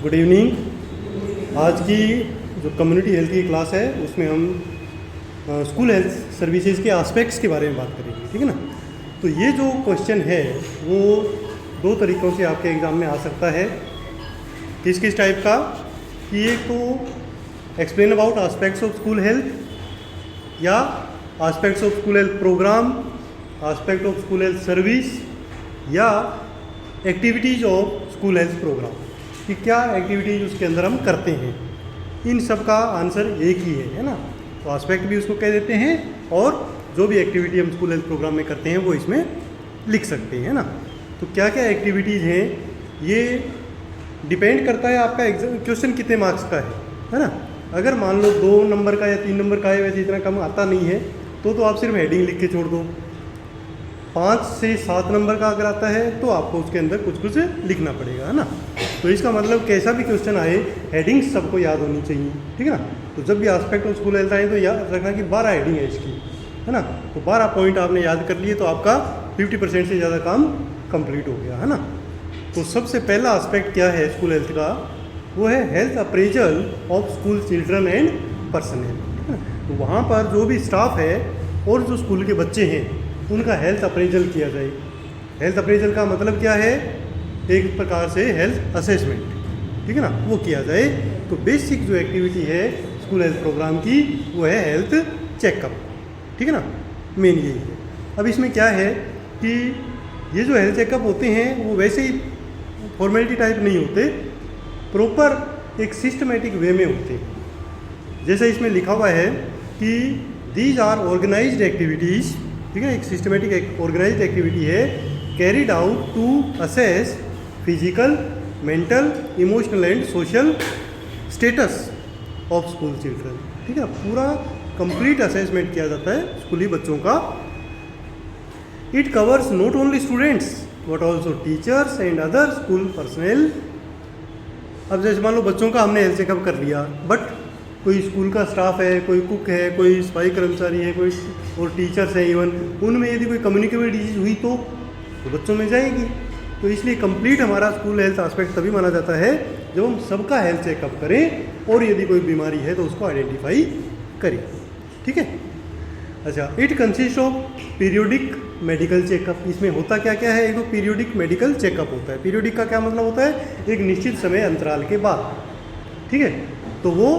Good evening. आज की जो कम्युनिटी हेल्थ की क्लास है उसमें हम स्कूल हेल्थ सर्विसेज के एस्पेक्ट्स के बारे में बात करेंगे, ठीक है ना। तो ये जो क्वेश्चन है वो दो तरीक़ों से आपके एग्ज़ाम में आ सकता है। किस किस टाइप का कि एक तो explain about aspects of school health या aspects of school health programme, aspect of school health service या activities of school health programme, कि क्या एक्टिविटीज़ उसके अंदर हम करते हैं। इन सब का आंसर एक ही है ना। तो एस्पेक्ट भी उसको कह देते हैं और जो भी एक्टिविटी हम स्कूल हेल्थ प्रोग्राम में करते हैं वो इसमें लिख सकते हैं ना। तो क्या क्या एक्टिविटीज़ हैं ये डिपेंड करता है आपका एग्जाम क्वेश्चन कितने मार्क्स का है ना। अगर मान लो 2 नंबर का या 3 नंबर का है, वैसे इतना कम आता नहीं है तो आप सिर्फ हेडिंग लिख के छोड़ दो। 5 से 7 नंबर का अगर आता है तो आपको उसके अंदर कुछ कुछ लिखना पड़ेगा, है ना। तो इसका मतलब कैसा भी क्वेश्चन आए हेडिंग्स सबको याद होनी चाहिए, ठीक है ना। तो जब भी एस्पेक्ट ऑफ स्कूल हेल्थ आए तो याद रखना कि 12 हेडिंग है इसकी, है ना। तो 12 पॉइंट आपने याद कर लिए तो आपका 50% से ज़्यादा काम कंप्लीट हो गया, है ना। तो सबसे पहला एस्पेक्ट क्या है स्कूल हेल्थ का, वो है health appraisal of school children and personal. तो वहाँ पर जो भी स्टाफ है और जो स्कूल के बच्चे हैं उनका हेल्थ अप्रेजल किया जाए। हेल्थ अप्रेजल का मतलब क्या है, एक प्रकार से हेल्थ असेसमेंट, ठीक है ना, वो किया जाए। तो बेसिक जो एक्टिविटी है स्कूल हेल्थ प्रोग्राम की वो है हेल्थ चेकअप, ठीक है ना, मेन यही है। अब इसमें क्या है कि ये जो हेल्थ चेकअप होते हैं वो वैसे ही फॉर्मेलिटी टाइप नहीं होते, प्रॉपर एक सिस्टमेटिक वे में होते हैं। जैसे इसमें लिखा हुआ है कि दीज आर ऑर्गेनाइज्ड एक्टिविटीज़, ठीक है, एक सिस्टमेटिक एक ऑर्गेनाइज्ड एक्टिविटी है carried out to assess physical, mental, emotional and social status of school children, ठीक है। पूरा कंप्लीट असेसमेंट किया जाता है स्कूली बच्चों का। It covers not only students but also teachers and other school personal. अब जैसे मान लो बच्चों का हमने हेल्थ चेकअप कर लिया, बट कोई स्कूल का स्टाफ है, कोई कुक है, कोई सफाई कर्मचारी है, कोई और टीचर्स हैं इवन, उनमें यदि कोई कम्युनिकेबल डिजीज हुई तो बच्चों में जाएगी। तो इसलिए कंप्लीट हमारा स्कूल हेल्थ एस्पेक्ट तभी माना जाता है जब हम सबका हेल्थ चेकअप करें और यदि कोई बीमारी है तो उसको आइडेंटिफाई करें, ठीक है। अच्छा, it consist of periodic medical checkup. इसमें होता क्या क्या है, एक तो पीरियोडिक मेडिकल चेकअप होता है। पीरियोडिक का क्या मतलब होता है, एक निश्चित समय अंतराल के बाद, ठीक है। तो वो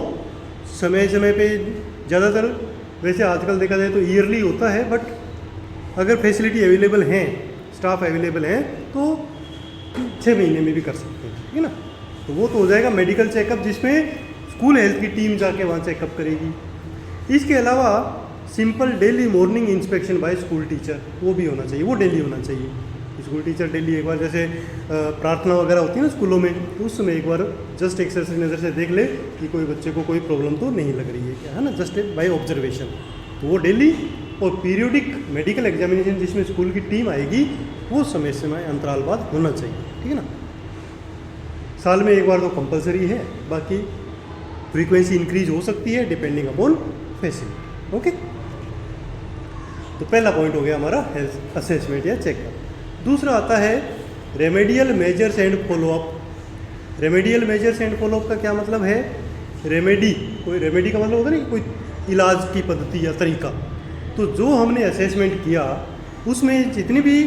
समय समय पे ज़्यादातर वैसे आजकल देखा जाए तो ईयरली होता है, बट अगर फैसिलिटी अवेलेबल हैं, स्टाफ अवेलेबल हैं तो 6 महीने में भी कर सकते हैं, ठीक है ना। तो वो तो हो जाएगा मेडिकल चेकअप जिसमें स्कूल हेल्थ की टीम जाके वहाँ चेकअप करेगी। इसके अलावा simple daily morning inspection by school teacher, वो भी होना चाहिए, वो डेली होना चाहिए। स्कूल टीचर डेली एक बार, जैसे प्रार्थना वगैरह होती है ना स्कूलों में, तो उस समय एक बार जस्ट एक नज़र से देख ले कि कोई बच्चे को कोई प्रॉब्लम तो नहीं लग रही है क्या, है ना, जस्ट बाय ऑब्जर्वेशन। तो वो डेली, और पीरियोडिक मेडिकल एग्जामिनेशन जिसमें स्कूल की टीम आएगी वो समय समय अंतराल बाद होना चाहिए, ठीक है ना। साल में एक बार तो कंपलसरी है, बाकी फ्रीक्वेंसी इंक्रीज हो सकती है डिपेंडिंग अपॉन फैसिलिटी, ओके। तो पहला पॉइंट हो गया हमारा हेल्थ असेसमेंट या चेकअप। दूसरा आता है remedial measures and follow up. Remedial measures and follow up का क्या मतलब है, रेमेडी, कोई रेमेडी का मतलब होता नहीं कोई इलाज की पद्धति या तरीका। तो जो हमने असेसमेंट किया उसमें जितनी भी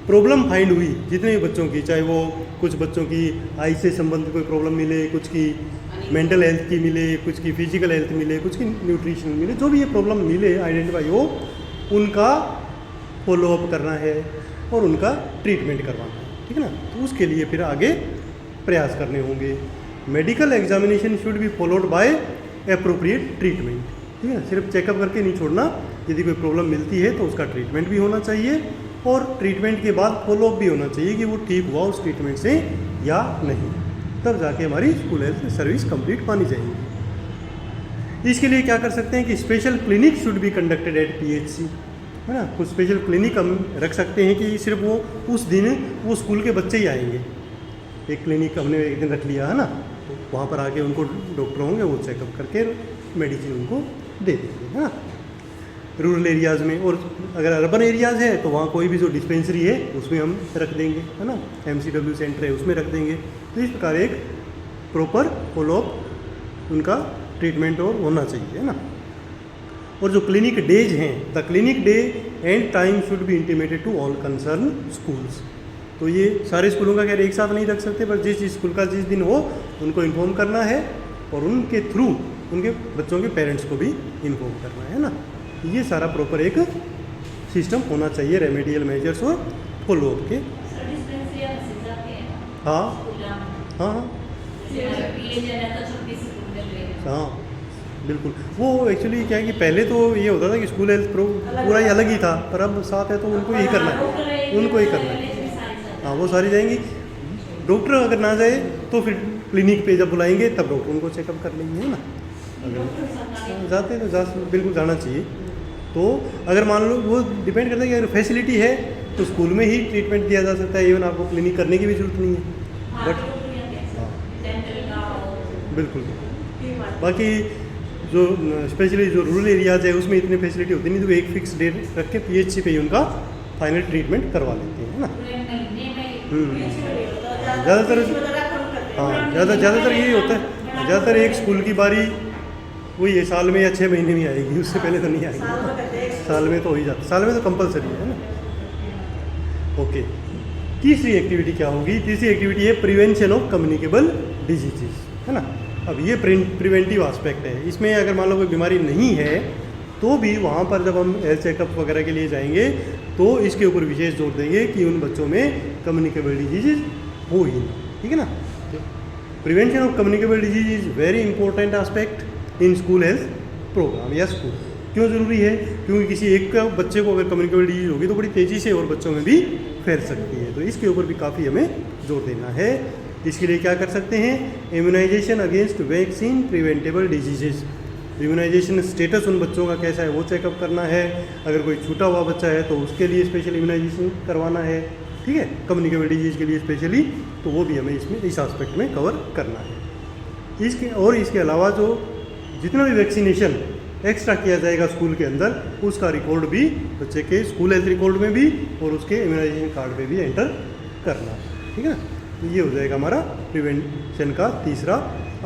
प्रॉब्लम फाइंड हुई, जितने भी बच्चों की, चाहे वो कुछ बच्चों की आई से संबंधित कोई प्रॉब्लम मिले, कुछ की मेंटल हेल्थ की मिले, कुछ की फिजिकल हेल्थ मिले, कुछ की न्यूट्रिशनल मिले, जो भी ये प्रॉब्लम मिले आइडेंटिफाई हो, उनका फॉलोअप करना है और उनका ट्रीटमेंट करवाना है, ठीक है ना। तो उसके लिए फिर आगे प्रयास करने होंगे। Medical examination should be followed by appropriate treatment, ठीक है। सिर्फ चेकअप करके नहीं छोड़ना, यदि कोई प्रॉब्लम मिलती है तो उसका ट्रीटमेंट भी होना चाहिए और ट्रीटमेंट के बाद फॉलोअप भी होना चाहिए कि वो ठीक हुआ उस ट्रीटमेंट से या नहीं, तब जाके हमारी स्कूल हेल्थ सर्विस कंप्लीट मानी जाएगी। इसके लिए क्या कर सकते हैं कि special clinic should be conducted at PHC, है ना। कुछ स्पेशल क्लिनिक हम रख सकते हैं कि सिर्फ वो उस दिन वो स्कूल के बच्चे ही आएंगे। एक क्लिनिक हमने एक दिन रख लिया, है ना, तो वहाँ पर आके उनको डॉक्टर होंगे, वो चेकअप करके मेडिसिन उनको दे देंगे, है ना। रूरल एरियाज़ में, और अगर अर्बन एरियाज़ है तो वहाँ कोई भी जो डिस्पेंसरी है उसमें हम रख देंगे, है ना, MCW सेंटर है उसमें रख देंगे। तो इस प्रकार एक प्रॉपर फॉलोअप उनका ट्रीटमेंट और होना चाहिए, है ना। और जो क्लिनिक डेज हैं, the clinic day and time should be intimated to all concern schools. तो ये सारे स्कूलों का खैर एक साथ नहीं रख सकते, पर जिस स्कूल का जिस दिन हो उनको इन्फॉर्म करना है और उनके थ्रू उनके बच्चों के पेरेंट्स को भी इन्फॉर्म करना है ना। ये सारा प्रॉपर एक सिस्टम होना चाहिए रेमेडियल मेजर्स और फॉलोअप के। हाँ हाँ हाँ बिल्कुल। वो एक्चुअली क्या है कि पहले तो ये होता था कि स्कूल हेल्थ पूरा ही अलग ही था, पर अब साथ है तो उनको ही करना है, उनको ही करना है। हाँ वो सारी जाएंगी, डॉक्टर अगर ना जाए तो फिर क्लिनिक पे जब बुलाएंगे तब डॉक्टर उनको चेकअप कर लेंगे, है ना। अगर जाते तो बिल्कुल जाना चाहिए। तो अगर मान लो वो डिपेंड करता है कि अगर फैसिलिटी है तो स्कूल में ही ट्रीटमेंट दिया जा सकता है, इवन आपको क्लिनिक करने की भी जरूरत नहीं है। बट बिल्कुल बाकी जो स्पेशली जो रूरल एरियाज है उसमें इतनी फैसिलिटी होती नहीं, तो एक फिक्स डेट रख के पीएचसी पे ही उनका फाइनल ट्रीटमेंट करवा लेते हैं, है ना। ज़्यादातर हाँ ज़्यादातर यही होता है। ज़्यादातर एक स्कूल की बारी वही है, साल में या 6 महीने में आएगी, उससे पहले तो नहीं आएगी। साल में तो हो ही जाता, साल में तो कंपलसरी है ना। ओके, तीसरी एक्टिविटी क्या होगी? तीसरी एक्टिविटी है प्रिवेंशन ऑफ कम्युनिकेबल डिजीजेस, है ना। अब ये प्रिवेंटिव एस्पेक्ट है। इसमें अगर मान लो कोई बीमारी नहीं है तो भी वहाँ पर जब हम हेल्थ चेकअप वगैरह के लिए जाएंगे तो इसके ऊपर विशेष जोर देंगे कि उन बच्चों में कम्युनिकेबल डिजीज हो ही नहीं, ठीक है ना। Prevention of communicable disease is very important aspect in school health programme या स्कूल। क्यों ज़रूरी है? क्योंकि किसी एक का बच्चे को अगर कम्युनिकेबल डिजीज होगी तो बड़ी तेज़ी से और बच्चों में भी फैल सकती है, तो इसके ऊपर भी काफ़ी हमें जोर देना है। इसके लिए क्या कर सकते हैं? Immunisation against vaccine preventable diseases. Immunisation status उन बच्चों का कैसा है वो चेकअप करना है। अगर कोई छूटा हुआ बच्चा है तो उसके लिए स्पेशल इम्यूनाइजेशन करवाना है, ठीक है। कम्युनिकेबल डिजीज़ के लिए स्पेशली, तो वो भी हमें इसमें इस एस्पेक्ट में कवर करना है। इसके अलावा जो जितना भी वैक्सीनेशन एक्स्ट्रा किया जाएगा स्कूल के अंदर, उसका रिकॉर्ड भी बच्चे के स्कूल हेल्थ रिकॉर्ड में भी और उसके इम्यूनाइजेशन कार्ड पे भी एंटर करना है, ठीक है ना। तो ये हो जाएगा हमारा प्रिवेंशन का तीसरा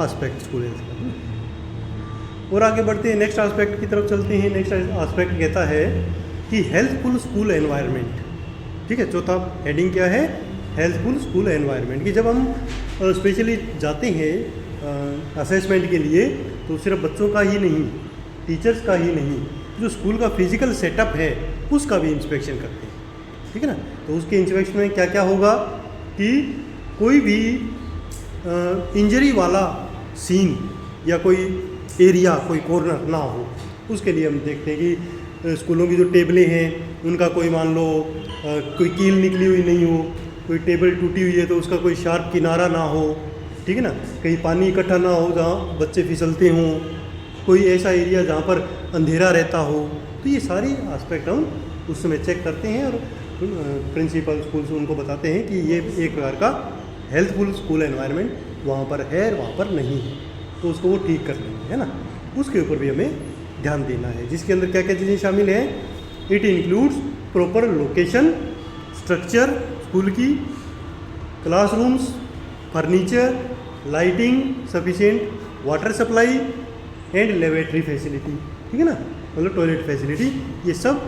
एस्पेक्ट स्कूल हेल्थ का। और आगे बढ़ते हैं, नेक्स्ट एस्पेक्ट की तरफ चलते हैं। नेक्स्ट एस्पेक्ट कहता है कि हेल्थफुल स्कूल एनवायरनमेंट, ठीक है। चौथा हेडिंग क्या है? Healthful school environment. कि जब हम स्पेशली जाते हैं असेसमेंट के लिए तो सिर्फ बच्चों का ही नहीं, टीचर्स का ही नहीं, जो स्कूल का फिजिकल सेटअप है उसका भी इंस्पेक्शन करते हैं, ठीक है ना। तो उसके इंस्पेक्शन में क्या क्या होगा कि कोई भी इंजरी वाला सीन या कोई एरिया, कोई कॉर्नर ना हो, उसके लिए हम देखते हैं कि स्कूलों की जो टेबलें हैं उनका कोई मान लो कोई कील निकली हुई नहीं हो, कोई टेबल टूटी हुई है तो उसका कोई शार्प किनारा ना हो, ठीक है ना। कहीं पानी इकट्ठा ना हो जहाँ बच्चे फिसलते हों, कोई ऐसा एरिया जहाँ पर अंधेरा रहता हो। तो ये सारी एस्पेक्ट हम उस समय चेक करते हैं और प्रिंसिपल स्कूल से उनको बताते हैं कि ये एक प्रकार का हेल्थफुल स्कूल एनवायरनमेंट वहाँ पर है, वहाँ पर नहीं है, तो उसको वो ठीक कर लेंगे, है ना। उसके ऊपर भी हमें ध्यान देना है, जिसके अंदर क्या क्या चीज़ें शामिल हैं। It includes proper location, structure school की, classrooms, furniture, lighting, sufficient water supply and laboratory facility, ठीक है ना, मतलब टॉयलेट फैसिलिटी, ये सब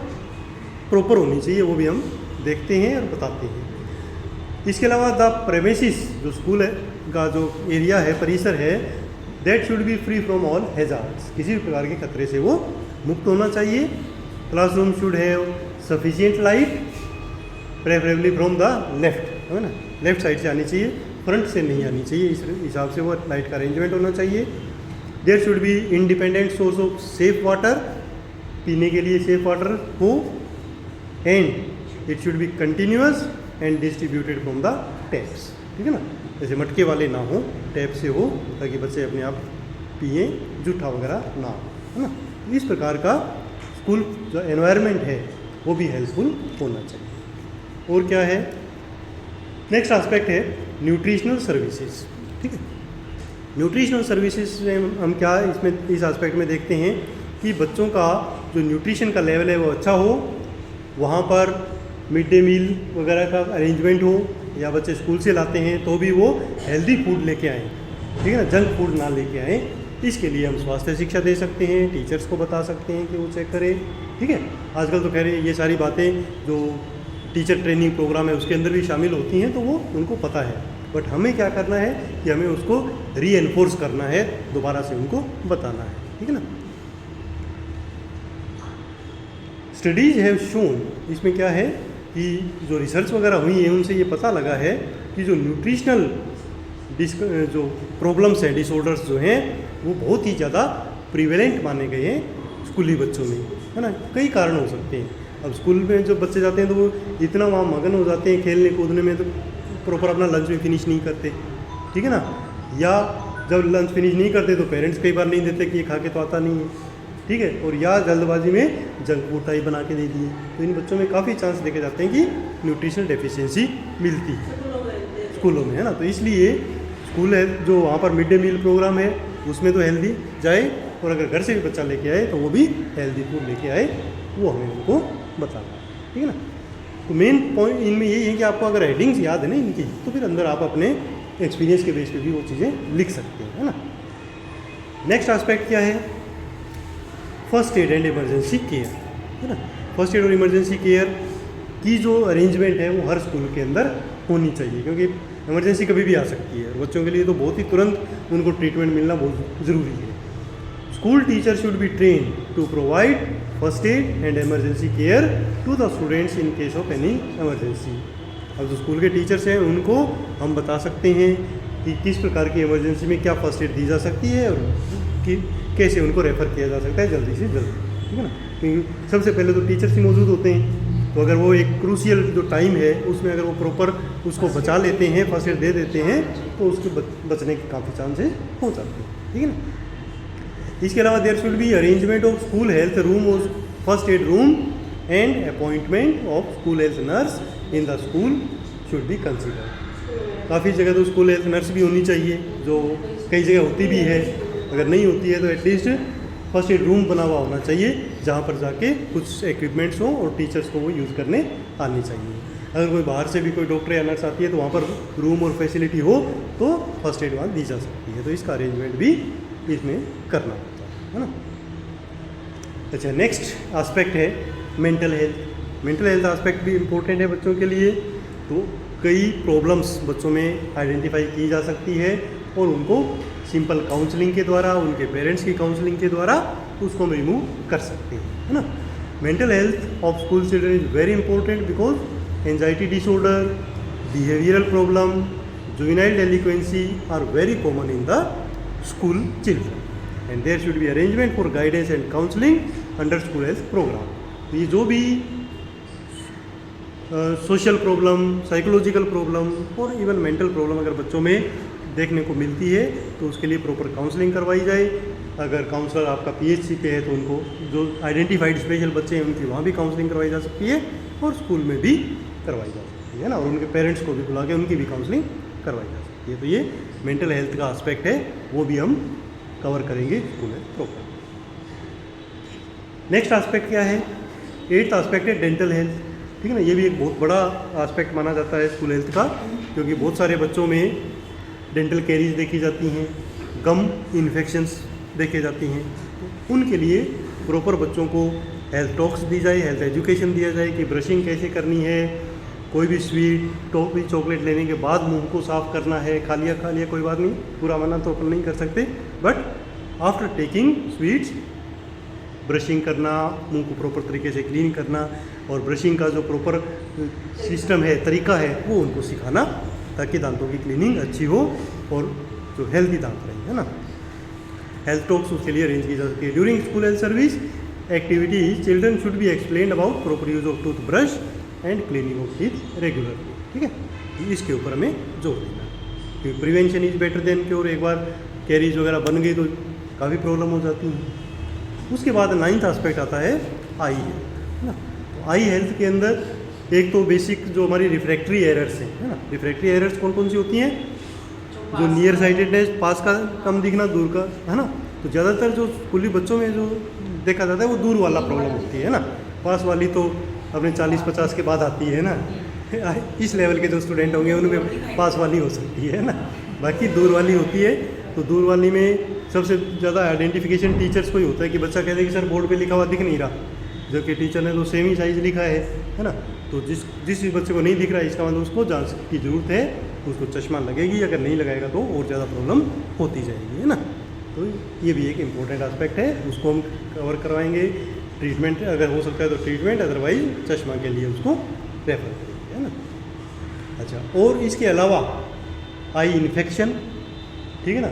प्रॉपर होनी चाहिए, वो भी हम देखते हैं और बताते हैं। इसके अलावा द प्रेमिसेस, जो स्कूल है का जो एरिया है, परिसर है, that should be free from all hazards, किसी भी प्रकार के खतरे से वो मुक्त होना चाहिए। Classroom should have sufficient light, preferably from the left, है ना, लेफ्ट साइड से आनी चाहिए, फ्रंट से नहीं आनी चाहिए, इस हिसाब से वो लाइट का अरेंजमेंट होना चाहिए। There should be independent source of safe water, पीने के लिए सेफ वाटर हो, and it should be continuous and distributed from the taps, ठीक है ना, जैसे मटके वाले ना हो, टैप से हो, ताकि बच्चे अपने आप पिए, जूठा वगैरह ना हो, है ना। इस प्रकार का स्कूल जो एनवायरनमेंट है वो भी हेल्पफुल होना चाहिए। और क्या है? नेक्स्ट एस्पेक्ट है न्यूट्रिशनल सर्विसेज, ठीक है। न्यूट्रिशनल सर्विसेज में हम क्या इसमें इस एस्पेक्ट में देखते हैं कि बच्चों का जो न्यूट्रिशन का लेवल है वो अच्छा हो, वहाँ पर मिड डे मील वगैरह का अरेंजमेंट हो, या बच्चे स्कूल से लाते हैं तो भी वो हेल्दी फूड लेके आएँ, ठीक है ना, जंक फूड ना लेके आए। इसके लिए हम स्वास्थ्य शिक्षा दे सकते हैं, टीचर्स को बता सकते हैं कि वो चेक करें। ठीक है, आजकल तो कह रहे हैं ये सारी बातें जो टीचर ट्रेनिंग प्रोग्राम है उसके अंदर भी शामिल होती हैं, तो वो उनको पता है। बट हमें क्या करना है कि हमें उसको रीएनफोर्स करना है, दोबारा से उनको बताना है। ठीक है ना। स्टडीज हैव शोन, इसमें क्या है कि जो रिसर्च वगैरह हुई है उनसे ये पता लगा है कि जो न्यूट्रिशनल जो प्रॉब्लम्स हैं, डिसऑर्डर्स जो हैं, वो बहुत ही ज़्यादा प्रिवेलेंट माने गए हैं स्कूली बच्चों में, है ना। कई कारण हो सकते हैं। अब स्कूल में जो बच्चे जाते हैं तो वो इतना वहाँ मगन हो जाते हैं खेलने कूदने में, तो प्रॉपर अपना लंच भी फिनिश नहीं करते। ठीक है ना। या जब लंच फिनिश नहीं करते तो पेरेंट्स कई बार नहीं देते कि ये खा के तो आता नहीं है। ठीक है, और या जल्दबाजी में जंक फूड टाइप बना के दे दिए, तो इन बच्चों में काफ़ी चांस देखे जाते हैं कि न्यूट्रिशनल डेफिशिएंसी मिलती है स्कूलों में, है ना। तो इसलिए स्कूल है जो वहाँ पर मिड डे मील प्रोग्राम है उसमें तो हेल्दी जाए, और अगर घर से भी बच्चा लेके आए तो वो भी हेल्दी फूड लेके आए, वो हमें उनको बताना है। ठीक है ना। तो मेन पॉइंट इनमें यही है कि आपको अगर हेडिंग्स याद है ना इनकी, तो फिर अंदर आप अपने एक्सपीरियंस के बेस पे भी वो चीज़ें लिख सकते हैं, है ना। नेक्स्ट एस्पेक्ट क्या है, first aid and emergency care, है ना। फर्स्ट एड और इमरजेंसी केयर की जो अरेंजमेंट है वो हर स्कूल के अंदर होनी चाहिए, क्योंकि इमरजेंसी कभी भी आ सकती है। बच्चों के लिए तो बहुत ही तुरंत उनको ट्रीटमेंट मिलना बहुत ज़रूरी है। School teacher should be train to provide first aid and emergency care to the students in case of any emergency. अब जो स्कूल के टीचर्स हैं उनको हम बता सकते हैं कि किस प्रकार की इमरजेंसी में क्या फर्स्ट एड दी जा सकती है, और कि कैसे उनको रेफ़र किया जा सकता है जल्दी से जल्दी। ठीक है ना। क्योंकि सबसे पहले तो टीचर्स ही मौजूद होते हैं, तो अगर वो एक क्रूशियल जो टाइम है उसमें अगर वो प्रॉपर उसको बचा लेते हैं, फर्स्ट एड दे देते हैं, तो उसके बचने के काफ़ी चांसेस हो जाते हैं। ठीक है ना। इसके अलावा there should be arrangement of school health room और first aid room and appointment of school health nurse in the school should be consider. काफ़ी जगह तो स्कूल हेल्थ नर्स भी होनी चाहिए, जो कई जगह होती भी है। अगर नहीं होती है तो एटलीस्ट फर्स्ट एड रूम बना हुआ होना चाहिए, जहाँ पर जाके कुछ इक्विपमेंट्स हों और टीचर्स को वो यूज़ करने आनी चाहिए। अगर कोई बाहर से भी कोई डॉक्टर या नर्स आती है तो वहाँ पर रूम और फैसिलिटी हो तो फर्स्ट एड वहाँ दी जा सकती है। तो इसका अरेंजमेंट भी इसमें करना होता है ना। अच्छा, नेक्स्ट एस्पेक्ट है mental health. Mental health aspect भी इम्पोर्टेंट है बच्चों के लिए। तो कई प्रॉब्लम्स बच्चों में आइडेंटिफाई की जा सकती है और उनको सिंपल काउंसलिंग के द्वारा, उनके पेरेंट्स की काउंसलिंग के द्वारा उसको हम रिमूव कर सकते हैं, है ना। Mental health of school children is very important because anxiety disorder, behavioural problem, juvenile delinquency are very common in the school children and there should be arrangement for guidance and counselling under school health programme. तो ये जो भी social problem, psychological problem और even mental problem अगर बच्चों में देखने को मिलती है तो उसके लिए प्रॉपर काउंसलिंग करवाई जाए। अगर काउंसलर आपका पीएचसी पे है तो उनको जो आइडेंटिफाइड स्पेशल बच्चे हैं उनकी वहाँ भी काउंसलिंग करवाई जा सकती है और स्कूल में भी करवाई जा सकती है ना, और उनके पेरेंट्स को भी बुला के उनकी भी काउंसलिंग करवाई जा सकती है। तो ये मेंटल हेल्थ का एस्पेक्ट है, वो भी हम कवर करेंगे स्कूल में प्रॉपर। नेक्स्ट एस्पेक्ट क्या है, एट्थ एस्पेक्ट है डेंटल हेल्थ। ठीक है ना। ये भी एक बहुत बड़ा एस्पेक्ट माना जाता है स्कूल हेल्थ का, क्योंकि बहुत सारे बच्चों में डेंटल कैरीज देखी जाती हैं, गम इन्फेक्शंस देखे जाती हैं। तो उनके लिए प्रॉपर बच्चों को हेल्थ टॉक्स दी जाए, हेल्थ एजुकेशन दिया जाए कि ब्रशिंग कैसे करनी है, कोई भी स्वीट टॉफी चॉकलेट लेने के बाद मुंह को साफ़ करना है। खा लिया कोई बात नहीं, पूरा मना तो अपन नहीं कर सकते, but after taking sweets brushing करना, मुंह को प्रॉपर तरीके से क्लीन करना, और ब्रशिंग का जो प्रॉपर सिस्टम है, तरीका है, वो उनको सिखाना, ताकि दांतों की क्लीनिंग अच्छी हो और जो हेल्दी दांत रहे, है ना। हेल्थ टॉक्स उसके लिए अरेंज की जा सकती है। During school health service activities children should be explained about proper use of tooth brush and cleaning of teeth regularly. ठीक है, इसके ऊपर हमें जोर देना है, क्योंकि prevention is better than cure. एक बार कैरीज वगैरह बन गई तो काफ़ी प्रॉब्लम हो जाती है। उसके बाद 9th एस्पेक्ट आता है आई हेल्थ, है ना। तो आई हेल्थ के अंदर एक तो बेसिक जो हमारी रिफ्रैक्टरी एरर्स हैं, है ना। रिफ्रैक्टरी एरर्स कौन कौन सी होती हैं, जो नियर साइटेडनेस, पास का कम दिखना, दूर का, है ना। तो ज़्यादातर जो स्कूली बच्चों में जो देखा जाता है वो दूर वाला प्रॉब्लम होती है ना। पास वाली तो अपने 40-50 के बाद आती है ना। इस लेवल के जो स्टूडेंट होंगे उनमें पास वाली हो सकती है ना, बाकी दूर वाली होती है। तो दूर वाली में सबसे ज़्यादा आइडेंटिफिकेशन टीचर्स को ही होता है कि बच्चा कहते हैं कि सर बोर्ड पे लिखा हुआ दिख नहीं रहा, जबकि टीचर ने तो सेम ही साइज़ लिखा है ना। तो जिस बच्चे को नहीं दिख रहा है इसका मतलब उसको जांच की ज़रूरत है, उसको चश्मा लगेगी, अगर नहीं लगाएगा तो और ज़्यादा प्रॉब्लम होती जाएगी, है ना। तो ये भी एक इम्पोर्टेंट एस्पेक्ट है, उसको हम कवर करवाएंगे। ट्रीटमेंट अगर हो सकता है तो ट्रीटमेंट, अदरवाइज चश्मा के लिए उसको रेफर करेंगे, है ना। अच्छा, और इसके अलावा आई इन्फेक्शन, ठीक है ना,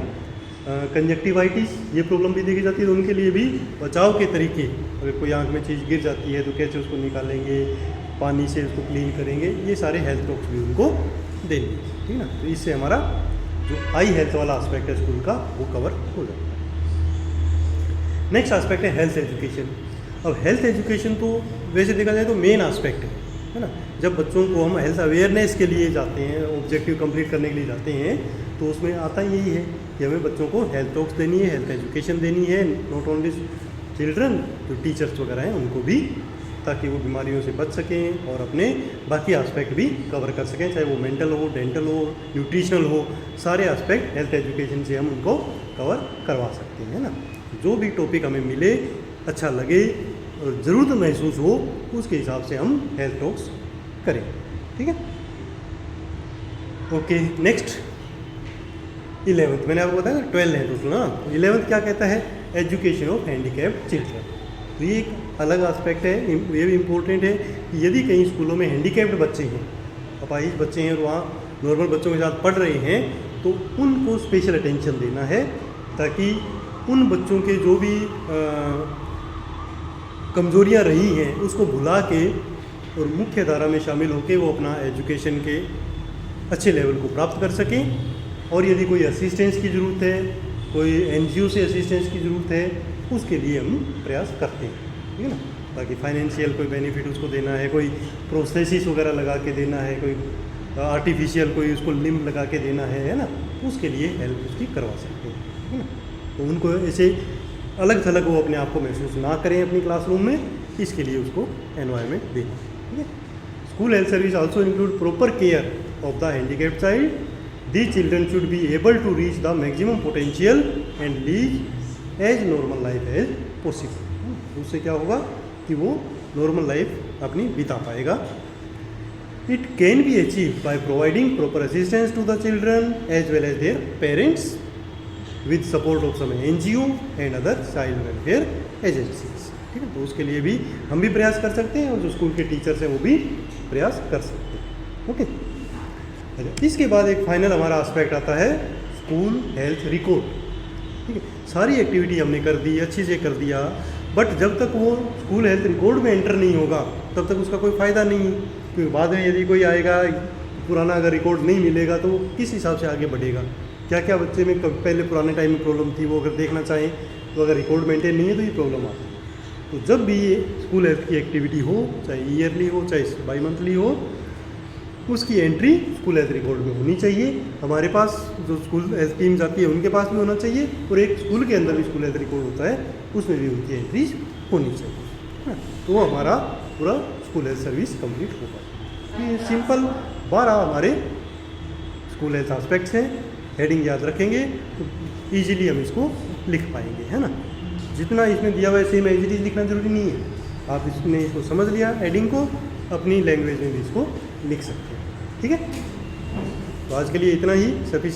कंजक्टिवाइटिस, ये प्रॉब्लम भी देखी जाती है। तो उनके लिए भी बचाव के तरीके, अगर कोई आंख में चीज़ गिर जाती है तो कैसे उसको निकालेंगे, पानी से उसको क्लीन करेंगे, ये सारे हेल्थ टॉक्स भी उनको देंगे, ठीक है ना। तो इससे हमारा जो आई हेल्थ वाला एस्पेक्ट है स्कूल का वो कवर हो जाता है। नेक्स्ट एस्पेक्ट है हेल्थ एजुकेशन। अब हेल्थ एजुकेशन तो वैसे देखा जाए तो मेन एस्पेक्ट है ना। जब बच्चों को हम हेल्थ अवेयरनेस के लिए जाते हैं, ऑब्जेक्टिव कंप्लीट करने के लिए जाते हैं, तो उसमें आता यही है कि हमें बच्चों को हेल्थ टॉक्स देनी है, हेल्थ एजुकेशन देनी है, नॉट ओनली चिल्ड्रन, जो टीचर्स वगैरह हैं उनको भी, ताकि वो बीमारियों से बच सकें और अपने बाकी एस्पेक्ट भी कवर कर सकें, चाहे वो मेंटल हो, डेंटल हो, न्यूट्रिशनल हो, सारे एस्पेक्ट हेल्थ एजुकेशन से हम उनको कवर करवा सकते हैं, ना। जो भी टॉपिक हमें मिले, अच्छा लगे और ज़रूरत महसूस हो, उसके हिसाब से हम हेल्थ टॉक्स करें, ठीक है। ओके, नेक्स्ट 11th, मैंने आपको बताया 12 है टोटल ना। 11th क्या कहता है? Education of handicapped children. तो ये एक अलग एस्पेक्ट है, ये भी इम्पोर्टेंट है कि यदि कहीं स्कूलों में हैंडीकैप्ड बच्चे हैं, अपाहिज बच्चे हैं और वहाँ नॉर्मल बच्चों के साथ पढ़ रहे हैं, तो उनको स्पेशल अटेंशन देना है, ताकि उन बच्चों के जो भी कमज़ोरियाँ रही हैं उसको भुला के और मुख्य धारा में शामिल होकर वो अपना एजुकेशन के अच्छे लेवल को प्राप्त कर सकें। और यदि कोई असिस्टेंस की ज़रूरत है, कोई एनजीओ से असिस्टेंस की ज़रूरत है, उसके लिए हम प्रयास करते हैं, ठीक है ना। ताकि फाइनेंशियल कोई बेनिफिट उसको देना है, कोई प्रोस्थेसिस वगैरह लगा के देना है, कोई आर्टिफिशियल कोई उसको लिम्ब लगा के देना है ना, उसके लिए हेल्प उसकी करवा सकते हैं, ठीक है ना। तो उनको ऐसे अलग थलग वो अपने आप को महसूस ना करें अपनी क्लासरूम में, इसके लिए उसको एनवायरनमेंट देना, ठीक है। School health service also include proper care of the handicapped child. These children should be able to reach the maximum potential and lead as normal life as possible. उससे क्या होगा कि वो नॉर्मल लाइफ अपनी बिता पाएगा। It can be achieved by providing proper assistance to the children as well as their parents with support of some NGO and other child welfare agencies. ठीक है, तो उसके लिए भी हम भी प्रयास कर सकते हैं और जो स्कूल के टीचर्स हैं वो भी प्रयास कर सकते हैं। ओके, इसके बाद एक फाइनल हमारा एस्पेक्ट आता है स्कूल हेल्थ रिकॉर्ड, ठीक है। सारी एक्टिविटी हमने कर दी, अच्छी से कर दिया, बट जब तक वो स्कूल हेल्थ रिकॉर्ड में एंटर नहीं होगा तब तक उसका कोई फ़ायदा नहीं, क्योंकि बाद में यदि कोई आएगा पुराना अगर रिकॉर्ड नहीं मिलेगा तो वो किस हिसाब से आगे बढ़ेगा, क्या क्या बच्चे में पहले पुराने टाइम में प्रॉब्लम थी वो अगर देखना चाहें तो अगर रिकॉर्ड मेंटेन नहीं है तो ये प्रॉब्लम आती है। तो जब भी ये स्कूल हेल्थ की एक्टिविटी हो, चाहे ईयरली हो चाहे बाई मंथली हो, उसकी एंट्री स्कूल हेल्थ रिकॉर्ड में होनी चाहिए। हमारे पास जो स्कूल हेल्थ टीम जाती है उनके पास भी होना चाहिए, और एक स्कूल के अंदर भी स्कूल हेल्थ रिकॉर्ड होता है उसमें भी उनकी एंट्रीज होनी चाहिए, तो हमारा पूरा स्कूल हेल्थ सर्विस कंप्लीट होगा। ये सिंपल 12 हमारे स्कूल हेल्थ एस्पेक्ट्स हैं, हेडिंग याद रखेंगे तो ईजिली हम इसको लिख पाएंगे, है ना। जितना इसमें दिया हुआ है सेम एज इट इज लिखना जरूरी नहीं है, आप इसने इसको समझ लिया हेडिंग को, अपनी लैंग्वेज में भी इसको लिख सकते हैं, ठीक है। तो आज के लिए इतना ही सफिशिएंट।